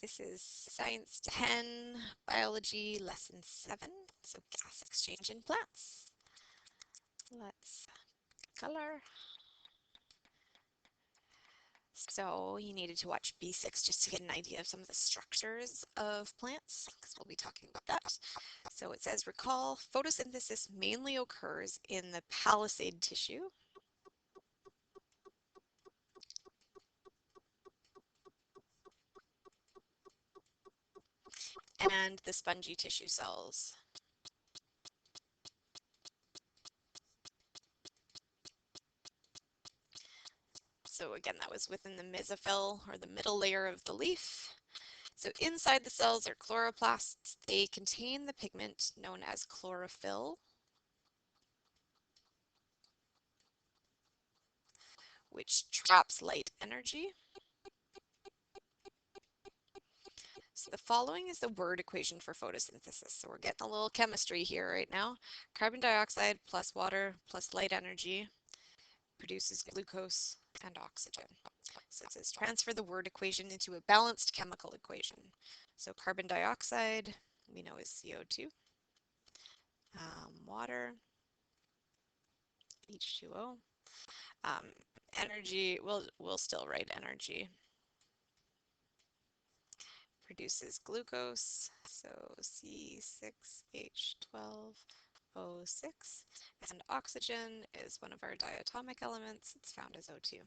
this is Science 10, Biology, Lesson 7, so gas exchange in plants. Let's color. So you needed to watch B6 just to get an idea of some of the structures of plants, because we'll be talking about that. So it says, recall, photosynthesis mainly occurs in the palisade tissue. And the spongy tissue cells. So again, that was within the mesophyll, or the middle layer of the leaf. So inside the cells are chloroplasts. They contain the pigment known as chlorophyll, which traps light energy. So the following is the word equation for photosynthesis. So we're getting a little chemistry here right now. Carbon dioxide plus water plus light energy produces glucose and oxygen. So it says transfer the word equation into a balanced chemical equation. So carbon dioxide, we know, is CO2. Water, H2O. Energy, we'll still write energy. Produces glucose, so C6H12O6. And oxygen is one of our diatomic elements. It's found as O2.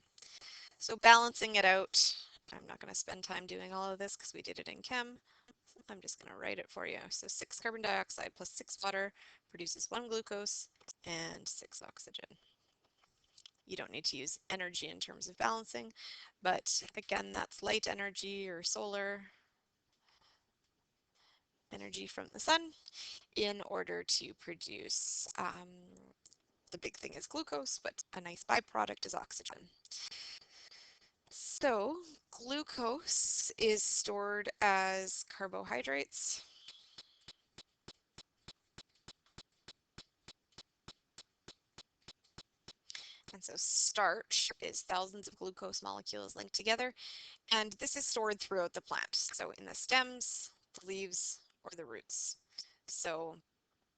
So balancing it out, I'm not going to spend time doing all of this because we did it in chem. I'm just going to write it for you. So 6 carbon dioxide plus 6 water produces 1 glucose and 6 oxygen. You don't need to use energy in terms of balancing, but again, that's light energy or solar energy from the sun in order to produce, the big thing is glucose, but a nice byproduct is oxygen. So glucose is stored as carbohydrates. And so starch is thousands of glucose molecules linked together, and this is stored throughout the plant. So in the stems, the leaves, or the roots. So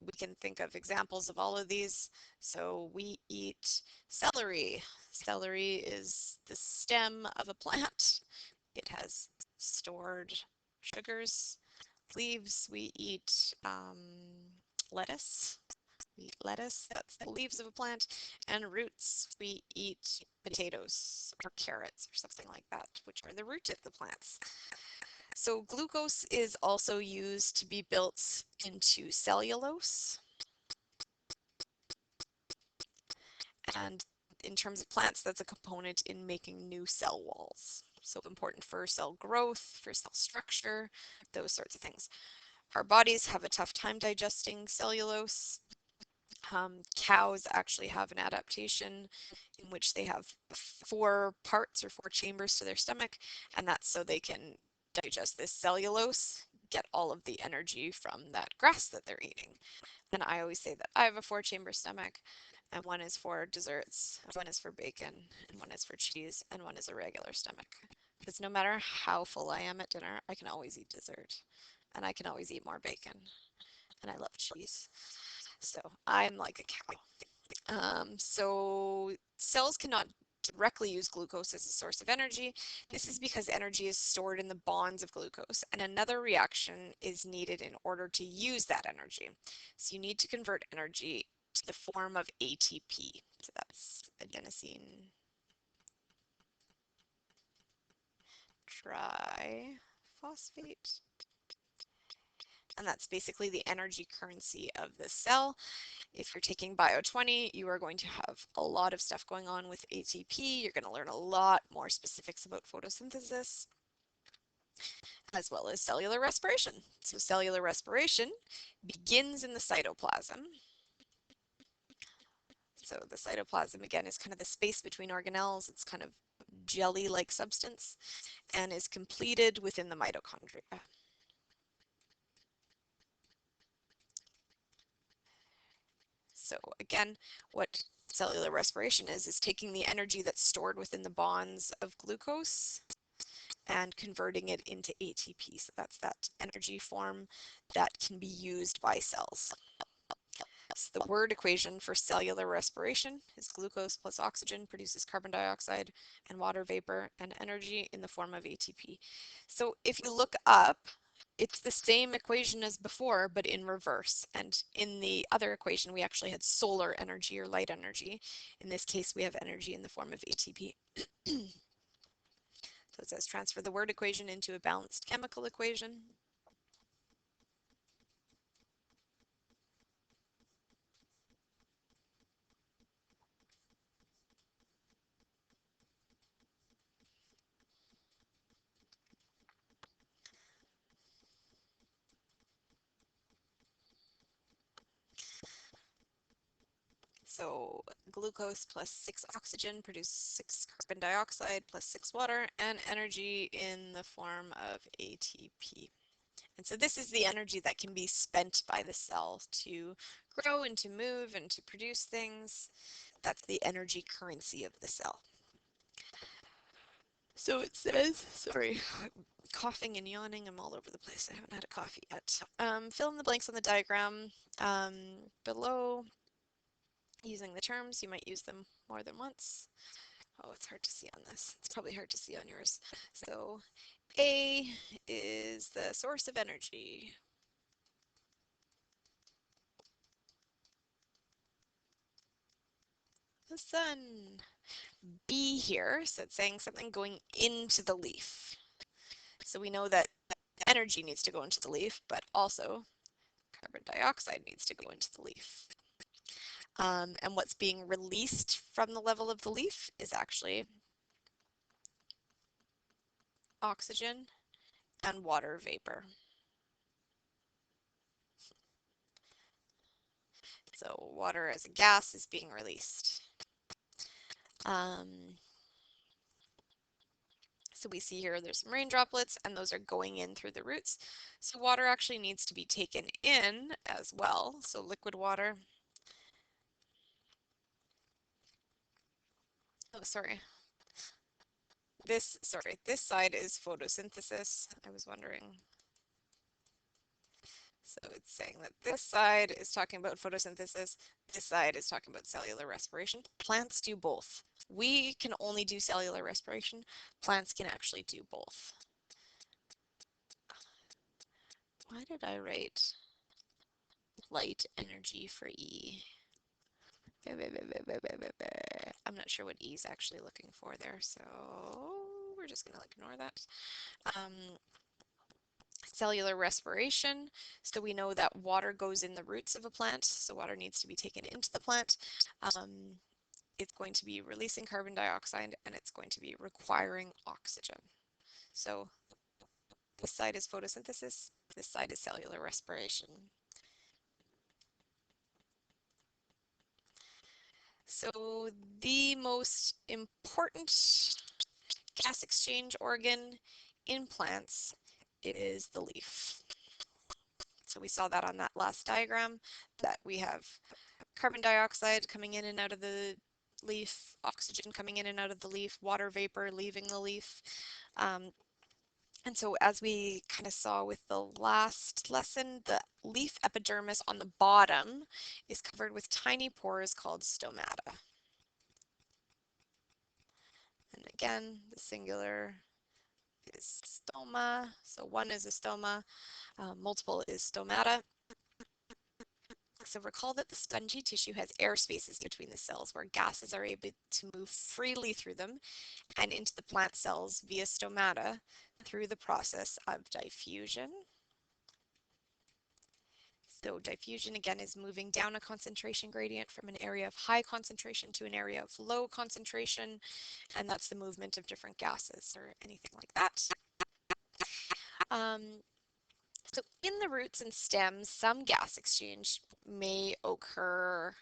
we can think of examples of all of these. So we eat celery. Celery is the stem of a plant. It has stored sugars. Leaves, we eat lettuce. We eat lettuce, that's the leaves of a plant. And roots, we eat potatoes or carrots or something like that, which are the root of the plants. So glucose is also used to be built into cellulose. And in terms of plants, that's a component in making new cell walls. So important for cell growth, for cell structure, those sorts of things. Our bodies have a tough time digesting cellulose. Cows actually have an adaptation in which they have 4 parts or 4 chambers to their stomach, and that's so they can digest this cellulose, get all of the energy from that grass that they're eating. And I always say that I have a 4-chamber stomach, and one is for desserts, one is for bacon, and one is for cheese, and one is a regular stomach. Because no matter how full I am at dinner, I can always eat dessert, and I can always eat more bacon, and I love cheese. So I'm like a cow. So cells cannot directly use glucose as a source of energy. This is because energy is stored in the bonds of glucose, and another reaction is needed in order to use that energy. So you need to convert energy to the form of ATP. So that's adenosine triphosphate. And that's basically the energy currency of the cell. If you're taking Bio 20, you are going to have a lot of stuff going on with ATP. You're going to learn a lot more specifics about photosynthesis, as well as cellular respiration. So cellular respiration begins in the cytoplasm. So the cytoplasm, again, is kind of the space between organelles. It's kind of jelly-like substance and is completed within the mitochondria. So again, what cellular respiration is taking the energy that's stored within the bonds of glucose and converting it into ATP. So that's that energy form that can be used by cells. So the word equation for cellular respiration is glucose plus oxygen produces carbon dioxide and water vapor and energy in the form of ATP. So if you look up, it's the same equation as before, but in reverse. And in the other equation, we actually had solar energy or light energy. In this case, we have energy in the form of ATP. So it says transfer the word equation into a balanced chemical equation. So glucose plus 6 oxygen produces 6 carbon dioxide plus 6 water and energy in the form of ATP. And so this is the energy that can be spent by the cell to grow and to move and to produce things. That's the energy currency of the cell. So it says, sorry, coughing and yawning, I'm all over the place. I haven't had a coffee yet. Fill in the blanks on the diagram below. Using the terms, you might use them more than once. Oh, it's hard to see on this. It's probably hard to see on yours. So A is the source of energy. The sun. B here, so it's saying something going into the leaf. So we know that energy needs to go into the leaf, but also carbon dioxide needs to go into the leaf. And what's being released from the level of the leaf is actually oxygen and water vapor. So water as a gas is being released. So we see here there's some rain droplets and those are going in through the roots. So water actually needs to be taken in as well. So liquid water. Oh, sorry. This side is photosynthesis. I was wondering. So it's saying that this side is talking about photosynthesis. This side is talking about cellular respiration. Plants do both. We can only do cellular respiration. Plants can actually do both. Why did I write light energy for E? I'm not sure what E is actually looking for there, so we're just going to ignore that. Cellular respiration. So we know that water goes in the roots of a plant, so water needs to be taken into the plant. It's going to be releasing carbon dioxide and it's going to be requiring oxygen. So this side is photosynthesis, this side is cellular respiration. So the most important gas exchange organ in plants is the leaf. So we saw that on that last diagram, that we have carbon dioxide coming in and out of the leaf, oxygen coming in and out of the leaf, water vapor leaving the leaf. And so as we kind of saw with the last lesson, the leaf epidermis on the bottom is covered with tiny pores called stomata. And again, the singular is stoma, so one is a stoma, multiple is stomata. So recall that the spongy tissue has air spaces between the cells where gases are able to move freely through them and into the plant cells via stomata through the process of diffusion. So diffusion again is moving down a concentration gradient from an area of high concentration to an area of low concentration, and that's the movement of different gases or anything like that. So in the roots and stems, some gas exchange may occur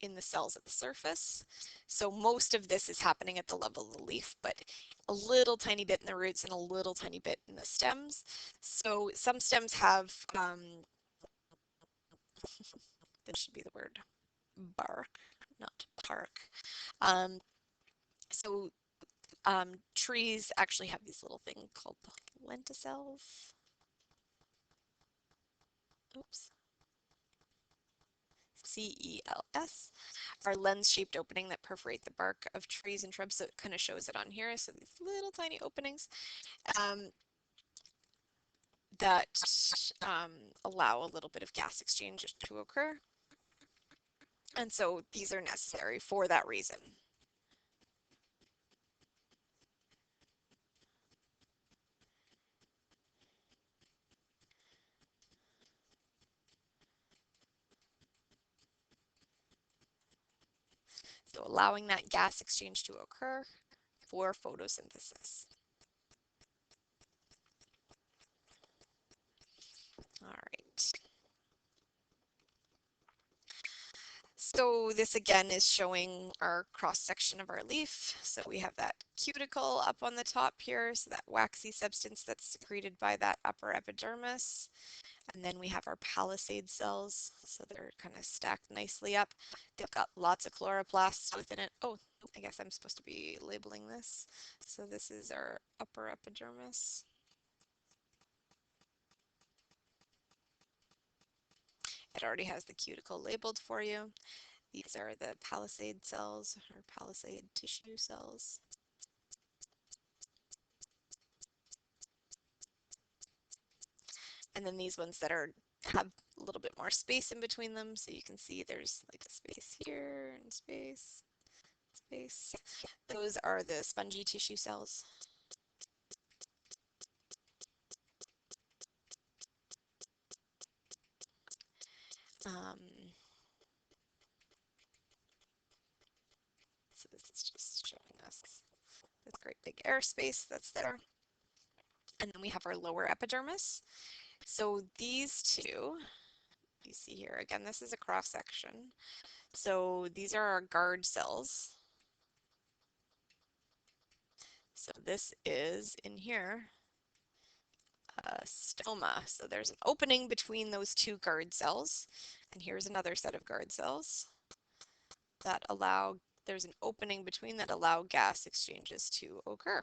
in the cells at the surface. So most of this is happening at the level of the leaf, but a little tiny bit in the roots and a little tiny bit in the stems. So some stems have, this should be the word, bark, not bark. So Trees actually have these little thing called lenticels. Oops. CELS are lens-shaped opening that perforate the bark of trees and shrubs. So it kind of shows it on here. So these little tiny openings um, that allow a little bit of gas exchange to occur. And so these are necessary for that reason. So allowing that gas exchange to occur for photosynthesis. All right. So this again is showing our cross section of our leaf. So we have that cuticle up on the top here, so that waxy substance that's secreted by that upper epidermis. And then we have our palisade cells, so they're kind of stacked nicely up. They've got lots of chloroplasts within it. Oh, I guess I'm supposed to be labeling this. So this is our upper epidermis. It already has the cuticle labeled for you. These are the palisade cells or palisade tissue cells. And then these ones that are have a little bit more space in between them. So you can see there's like a space here and space. Those are the spongy tissue cells. Um, so this is just showing us this great big airspace that's there. And then we have our lower epidermis. So these two, you see here, again, this is a cross section. So these are our guard cells. So this is in here, stoma. So there's an opening between those two guard cells. And here's another set of guard cells that allow, there's an opening between that allow gas exchanges to occur.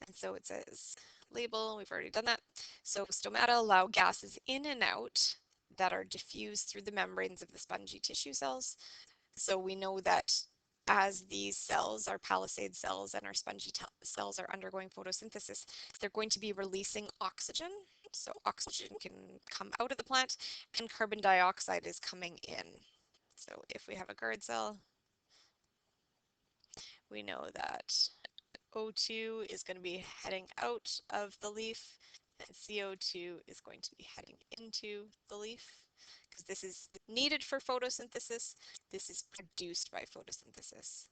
And so it says label, we've already done that. So stomata allow gases in and out that are diffused through the membranes of the spongy tissue cells. So we know that as these cells, our palisade cells and our spongy cells are undergoing photosynthesis, they're going to be releasing oxygen. So oxygen can come out of the plant and carbon dioxide is coming in. So if we have a guard cell, we know that O2 is going to be heading out of the leaf and CO2 is going to be heading into the leaf because this is needed for photosynthesis. This is produced by photosynthesis.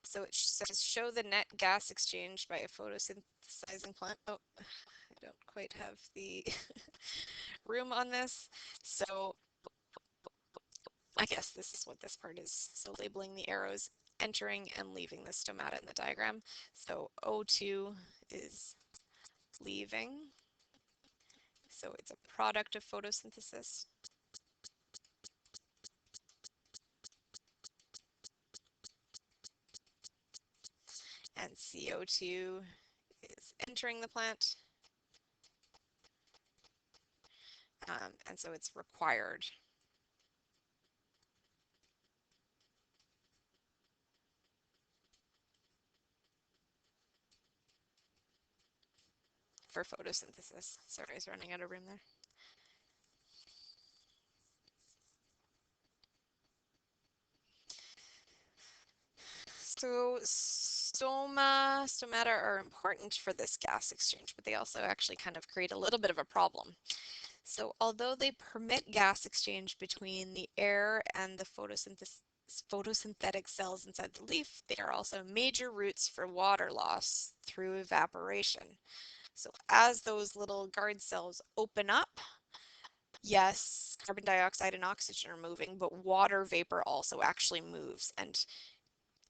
So it says show the net gas exchange by a photosynthesizing plant. Oh, I don't quite have the room on this. So I guess this is what this part is. So labeling the arrows entering and leaving the stomata in the diagram. So O2 is leaving. So it's a product of photosynthesis. And CO2 is entering the plant. And so it's required. For photosynthesis. Sorry, I was running out of room there. So stomata are important for this gas exchange, but they also actually kind of create a little bit of a problem. So although they permit gas exchange between the air and the photosynthetic cells inside the leaf, they are also major routes for water loss through evaporation. So as those little guard cells open up, yes, carbon dioxide and oxygen are moving, but water vapor also actually moves. And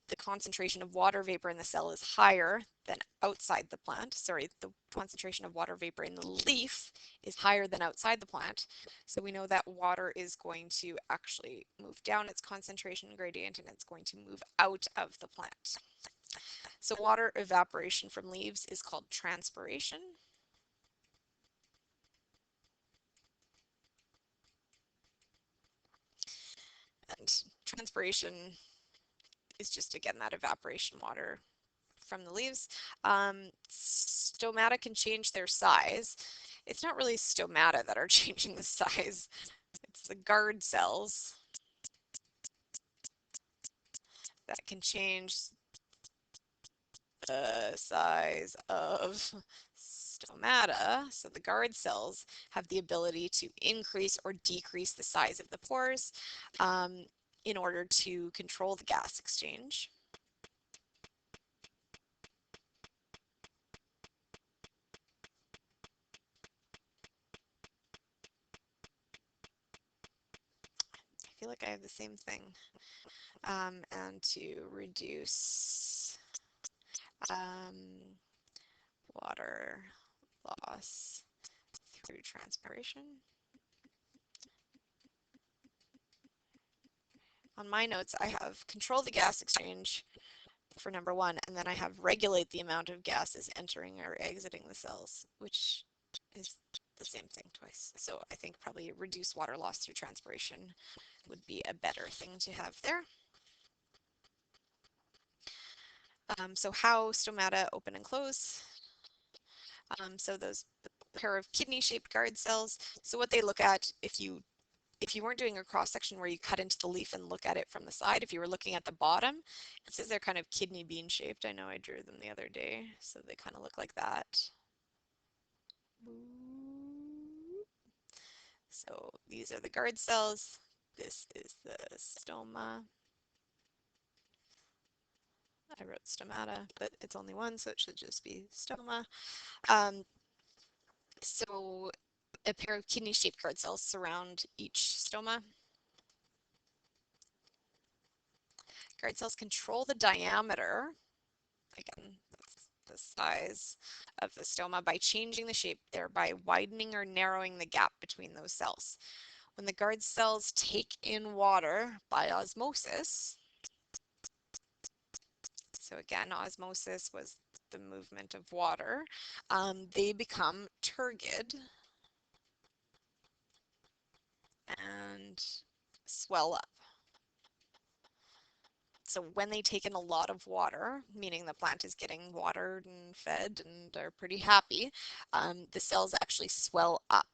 the concentration of water vapor in the cell is higher than outside the plant. Sorry, the concentration of water vapor in the leaf is higher than outside the plant. So we know that water is going to actually move down its concentration gradient and it's going to move out of the plant. So water evaporation from leaves is called transpiration. And transpiration is just, again, that evaporation water from the leaves. Stomata can change their size. It's not really stomata that are changing the size. It's the guard cells that can change the size of stomata. So the guard cells have the ability to increase or decrease the size of the pores in order to control the gas exchange. I feel like I have the same thing. And to reduce water loss through transpiration. On my notes, I have control the gas exchange for number one, and then I have regulate the amount of gases entering or exiting the cells, which is the same thing twice. So I think probably reduce water loss through transpiration would be a better thing to have there. So how stomata open and close. So those pair of kidney-shaped guard cells. So what they look at, if you weren't doing a cross section where you cut into the leaf and look at it from the side, if you were looking at the bottom, it says they're kind of kidney bean shaped. I know I drew them the other day, so they kind of look like that. So these are the guard cells. This is the stoma. I wrote stomata, but it's only one, so it should just be stoma. So a pair of kidney-shaped guard cells surround each stoma. Guard cells control the diameter, again, the size of the stoma, by changing the shape, thereby widening or narrowing the gap between those cells. When the guard cells take in water by osmosis, so again, osmosis was the movement of water, they become turgid and swell up. So when they take in a lot of water, meaning the plant is getting watered and fed and are pretty happy, the cells actually swell up.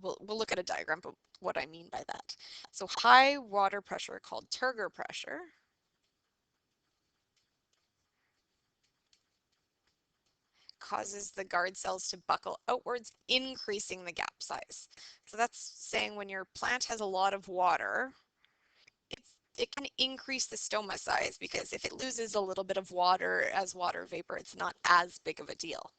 We'll look at a diagram, but what I mean by that. So high water pressure, called turgor pressure, causes the guard cells to buckle outwards, increasing the gap size. So that's saying when your plant has a lot of water, it can increase the stoma size, because if it loses a little bit of water as water vapor, it's not as big of a deal.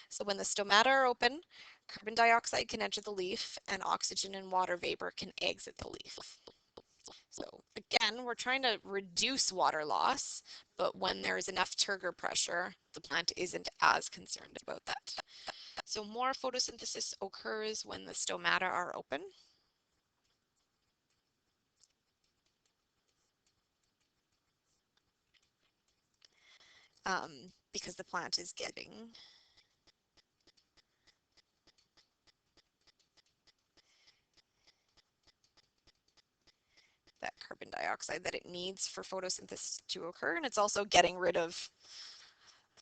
So when the stomata are open, carbon dioxide can enter the leaf and oxygen and water vapor can exit the leaf. So again, we're trying to reduce water loss, but when there is enough turgor pressure, the plant isn't as concerned about that. So more photosynthesis occurs when the stomata are open. Because the plant is getting that carbon dioxide that it needs for photosynthesis to occur, and it's also getting rid of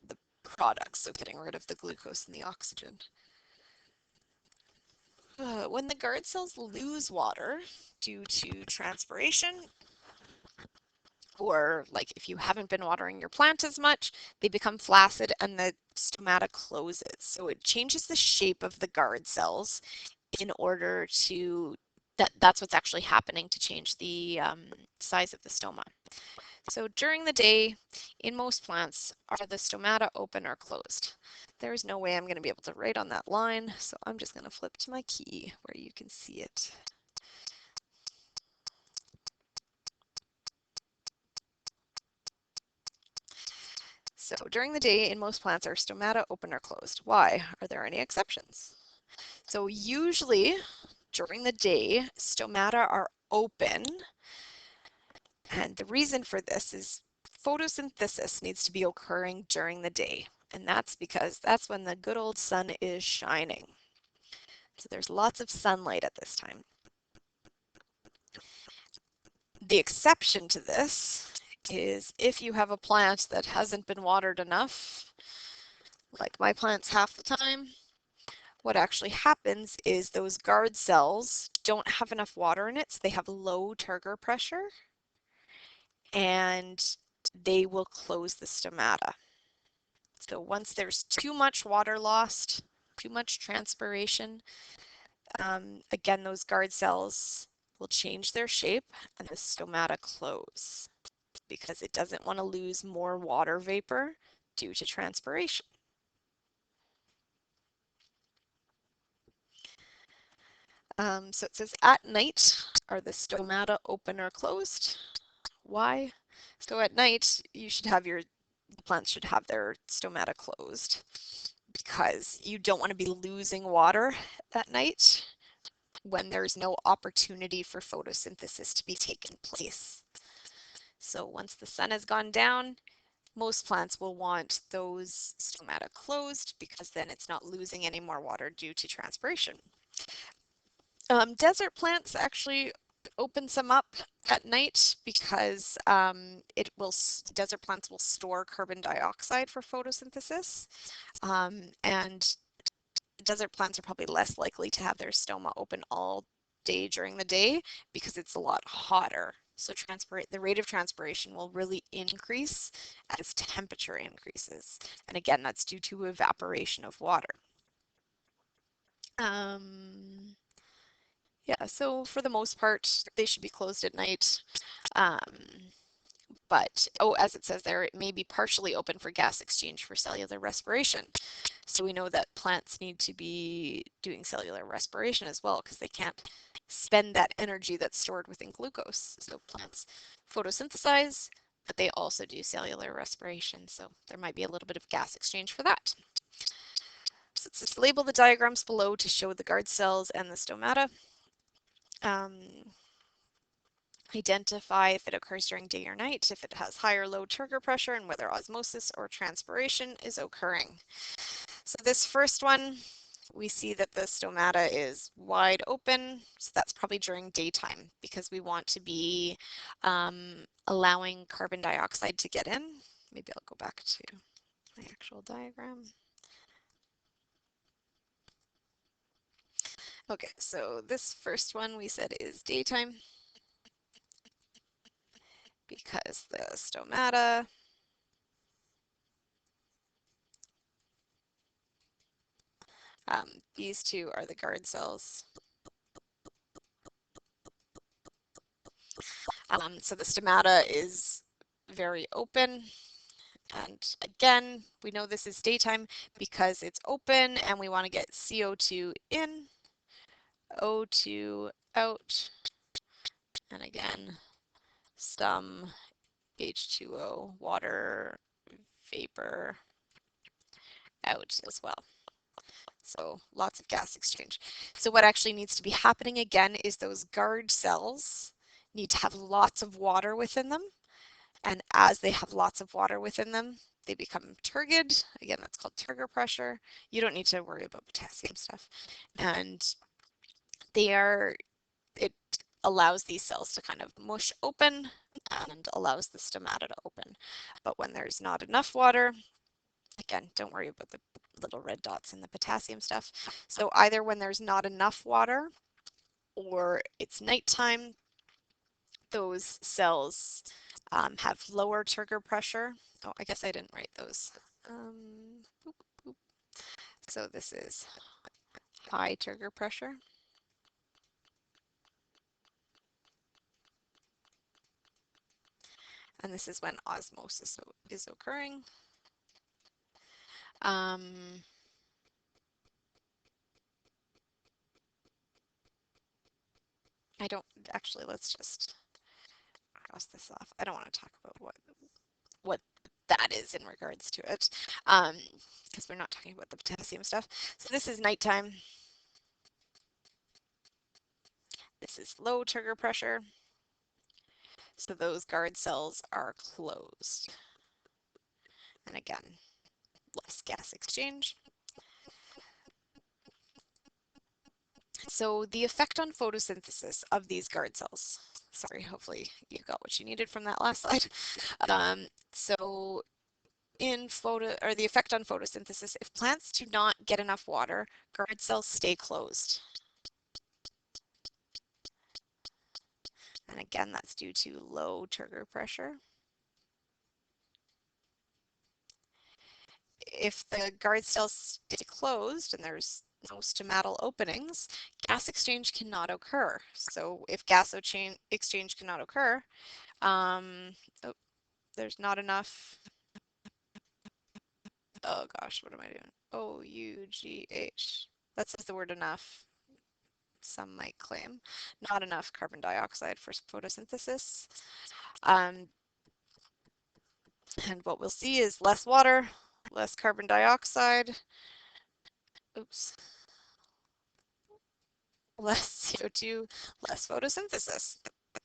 the products, so getting rid of the glucose and the oxygen. When the guard cells lose water due to transpiration, or like if you haven't been watering your plant as much, they become flaccid and the stomata closes. So it changes the shape of the guard cells in order to, that's what's actually happening to change the size of the stoma. So during the day, in most plants, are the stomata open or closed? There's no way I'm going to be able to write on that line, so I'm just going to flip to my key where you can see it. So during the day, in most plants, are stomata open or closed? Why? Are there any exceptions? So usually during the day, stomata are open. And the reason for this is photosynthesis needs to be occurring during the day, and that's because that's when the good old sun is shining. So there's lots of sunlight at this time. The exception to this is if you have a plant that hasn't been watered enough, like my plants half the time, what actually happens is those guard cells don't have enough water in it, so they have low turgor pressure, and they will close the stomata. So once there's too much water lost, too much transpiration, again, those guard cells will change their shape and the stomata close because it doesn't want to lose more water vapor due to transpiration. So it says at night, are the stomata open or closed? Why? So at night, the plants should have their stomata closed because you don't want to be losing water at night when there's no opportunity for photosynthesis to be taking place. So once the sun has gone down, most plants will want those stomata closed because then it's not losing any more water due to transpiration. Desert plants actually open some up at night because desert plants will store carbon dioxide for photosynthesis, and desert plants are probably less likely to have their stoma open all day during the day because it's a lot hotter. So the rate of transpiration will really increase as temperature increases. And again, that's due to evaporation of water. Yeah, so for the most part, they should be closed at night. But, as it says there, it may be partially open for gas exchange for cellular respiration. So we know that plants need to be doing cellular respiration as well because they can't spend that energy that's stored within glucose. So plants photosynthesize, but they also do cellular respiration. So there might be a little bit of gas exchange for that. So it says label the diagrams below to show the guard cells and the stomata. Identify if it occurs during day or night, if it has high or low turgor pressure, and whether osmosis or transpiration is occurring. So this first one, we see that the stomata is wide open, so that's probably during daytime because we want to be allowing carbon dioxide to get in. Maybe I'll go back to my actual diagram. Okay, so this first one we said is daytime because the stomata these two are the guard cells. So the stomata is very open. And again, we know this is daytime because it's open and we want to get CO2 in, O2 out, and again, some H2O, water vapor out as well. So lots of gas exchange. So what actually needs to be happening again is those guard cells need to have lots of water within them. And as they have lots of water within them, they become turgid. Again, that's called turgor pressure. You don't need to worry about potassium stuff. And it allows these cells to kind of mush open and allows the stomata to open. But when there's not enough water, again, don't worry about the little red dots in the potassium stuff. So either when there's not enough water or it's nighttime, those cells have lower turgor pressure. Oh, I guess I didn't write those. Boop, boop. So this is high turgor pressure. And this is when osmosis is occurring. I don't actually, let's just cross this off. I don't want to talk about what that is in regards to it because we're not talking about the potassium stuff. So this is nighttime. This is low turgor pressure. So those guard cells are closed. And again, less gas exchange. So the effect on photosynthesis of these guard cells. Sorry, hopefully you got what you needed from that last slide. So the effect on photosynthesis, if plants do not get enough water, guard cells stay closed. And again, that's due to low turgor pressure. If the guard cells stay closed and there's no stomatal openings, gas exchange cannot occur. So if gas exchange cannot occur, oh, there's not enough, oh gosh, what am I doing? OUGH. That says the word enough. Some might claim not enough carbon dioxide for photosynthesis. And what we'll see is less water, less carbon dioxide, oops, less CO2, less photosynthesis.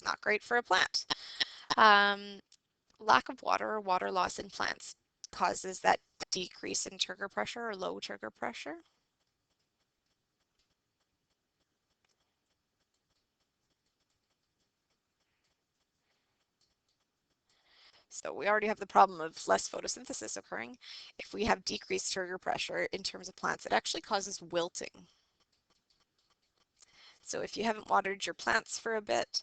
Not great for a plant. Lack of water or water loss in plants causes that decrease in turgor pressure or low turgor pressure. So we already have the problem of less photosynthesis occurring. If we have decreased turgor pressure in terms of plants, it actually causes wilting. So if you haven't watered your plants for a bit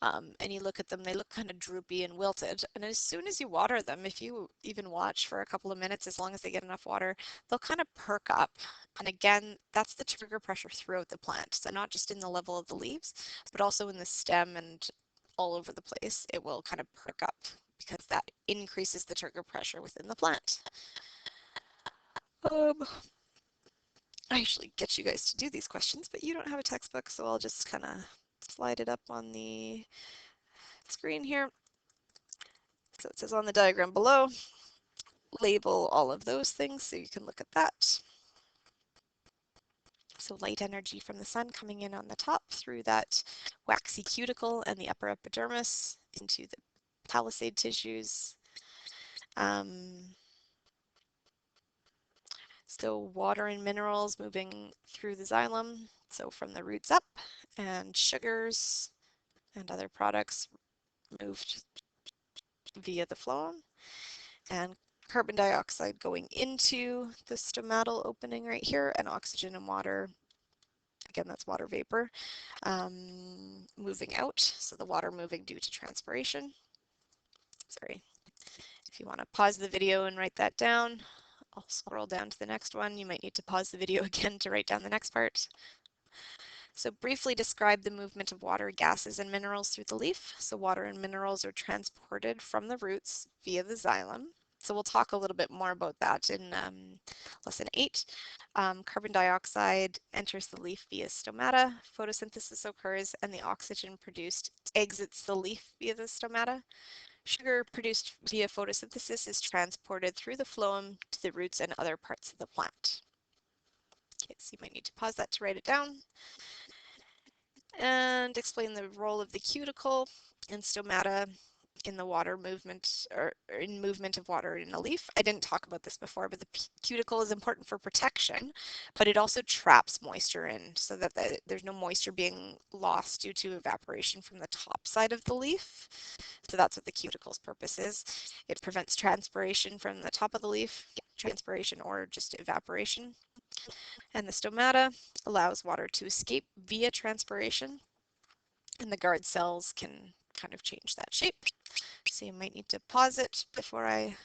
and you look at them, they look kind of droopy and wilted. And as soon as you water them, if you even watch for a couple of minutes, as long as they get enough water, they'll kind of perk up. And again, that's the turgor pressure throughout the plant. So not just in the level of the leaves, but also in the stem and all over the place. It will kind of perk up because that increases the turgor pressure within the plant. I usually get you guys to do these questions, but you don't have a textbook, so I'll just kind of slide it up on the screen here. So it says on the diagram below, label all of those things so you can look at that. So light energy from the sun coming in on the top through that waxy cuticle and the upper epidermis into the palisade tissues. So water and minerals moving through the xylem, so from the roots up, and sugars and other products moved via the phloem, and carbon dioxide going into the stomatal opening right here, and oxygen and water, again that's water vapor, moving out, so the water moving due to transpiration. Sorry, if you want to pause the video and write that down, I'll scroll down to the next one. You might need to pause the video again to write down the next part. So briefly describe the movement of water, gases, and minerals through the leaf. So water and minerals are transported from the roots via the xylem. So we'll talk a little bit more about that in lesson 8. Carbon dioxide enters the leaf via stomata, photosynthesis occurs, and the oxygen produced exits the leaf via the stomata. Sugar produced via photosynthesis is transported through the phloem to the roots and other parts of the plant. Okay, so you might need to pause that to write it down. And explain the role of the cuticle and stomata in the water movement, or in movement of water in a leaf. I didn't talk about this before, but the cuticle is important for protection, but it also traps moisture in so that there's no moisture being lost due to evaporation from the top side of the leaf. So that's what the cuticle's purpose is. It prevents transpiration from the top of the leaf, transpiration or just evaporation. And the stomata allows water to escape via transpiration, and the guard cells can kind of change that shape. So you might need to pause it before I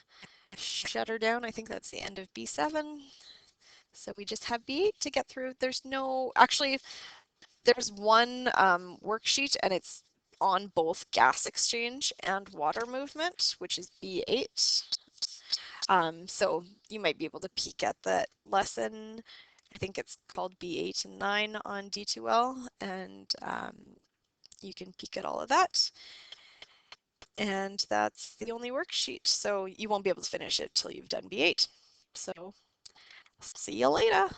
shut her down. I think that's the end of B7. So we just have B8 to get through. There's no, actually, there's one worksheet and it's on both gas exchange and water movement, which is B8. So you might be able to peek at that lesson. I think it's called B8 and 9 on D2L, and you can peek at all of that. And that's the only worksheet, so you won't be able to finish it till you've done B8. So see you later.